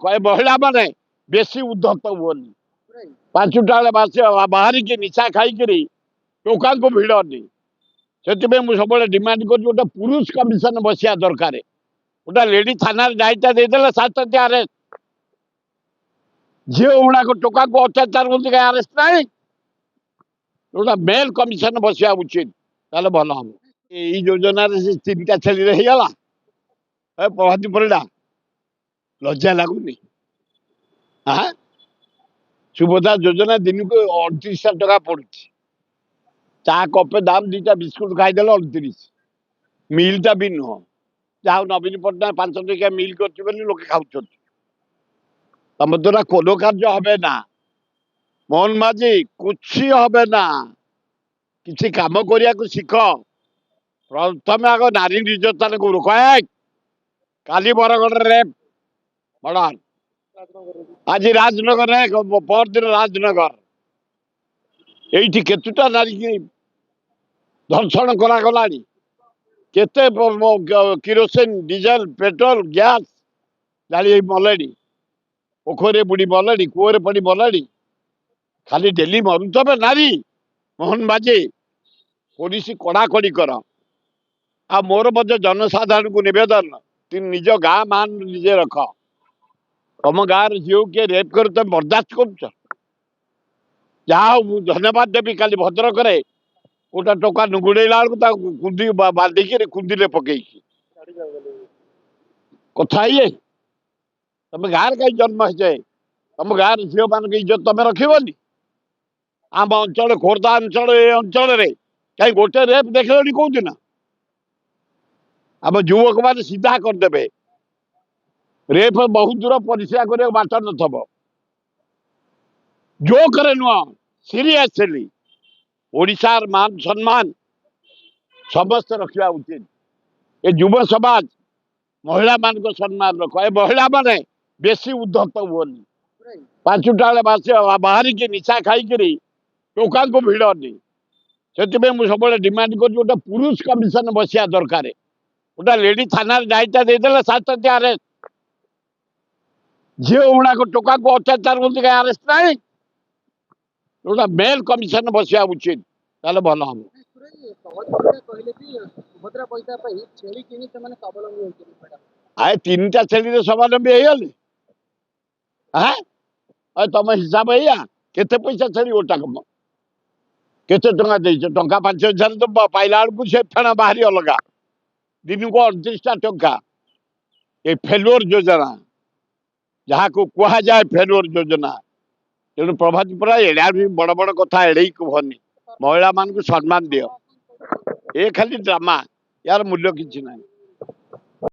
कहे महिला माने बेसी उद्धत हुअनि 5टा बेले बाहरिकी निशा खाई टोका को भिड़नी से सब डिमांड कर गोटे पुरुष कमिशन बसिया दरकार गोटे लेडी थाना दायित्व देदेले 7 अरेस्ट झील गुड़ाक टोका को अत्याचार करते अरेस्ट ना गोटा मेल कमिशन बसिया उचित भल हम यही योजना 3टा छेली होगा प्रभाती परिडा लज्जा लगुनि हाँ सुभद्रा योजना दिन को 38 टका पड़ू चा कपे दाम 2टा बिस्कुट खाईदे 29 मिलटा भी नुह जहाँ नवीन पट्टनायक 5 टकिया मिल कर लोके खाऊ तुम द्वारा कोनो कार्य हे ना मोहन माझी कुछ हे ना किसी काम करने को शिख प्रथम आग नारी निर्यातन को रोक काली बरगढ़ रेप मर्डर आज राजनगर परदिन राजनगर ये केतुटा नारी की धर्षण करागला केते किरोसिन डीजेल पेट्रोल गैस जाली मले पोखरे बुड़ी मले कूअरे पड़ी मले खाली डेली मरुतबे नारी मोहन बाजी पुलिस कड़ाकड़ी कर आ मोर मध्य जनसाधारण को निवेदन तुम निज गाँ मान निजे रख तुम गाँव झील किए रेप कर तुम बर्दाश्त कर धन्यवाद देवी काली भद्रक गोटा टोका नुगुड़ेला बेलू कुंदी बांधिकी कुंदी पकई कथा ये तुम गाँव कहीं जन्म है तुम गाँव झील मान इज्जत तुम रखनी आम अंचल खोर्धा अंचल ये अंचल कहीं गोटे रेप देख कौन आम युवक मैंने सीधा करदे रेप बहुत दूर परिस्रा कर बाट न जो करे नुह सीरियसली ओडिशार मान सम्मान समस्त रखा उचित ये युव समाज महिला मान सम्मान रख महिला माने बेसी उद्धत हुअनि 5टा बेले बाहरिकी निशा खाई टोका को भिड़नी से सब डिमांड कर गोटे पुरुष कमिशन बसिया दरकार गोटे लेडी थाना दायित्व देदेले 7 अरेस्ट झील गुड़ाक टोका को अत्याचार करते अरेस्ट ना गोटा मेल कमिशन बसिया उचित भल हम आए 3टा छेली स्वावलम्बी होगले हाँ तुम हिसाब है केते पैसा छेली गोटा कम केते टंका टंका 5,000 तो पाइला बेलू से फेण बाहरी अलग दिन को 38टा टंका ये फेलुअर योजना जहाँ को कह जाए फेलुअर योजना तेणु प्रभाती पड़ा एड़ा भी बड़ बड़ कथा एड़े कहनी महिला मान को सम्मान दियो ये खाली ड्रामा यार मूल्य किसी ना।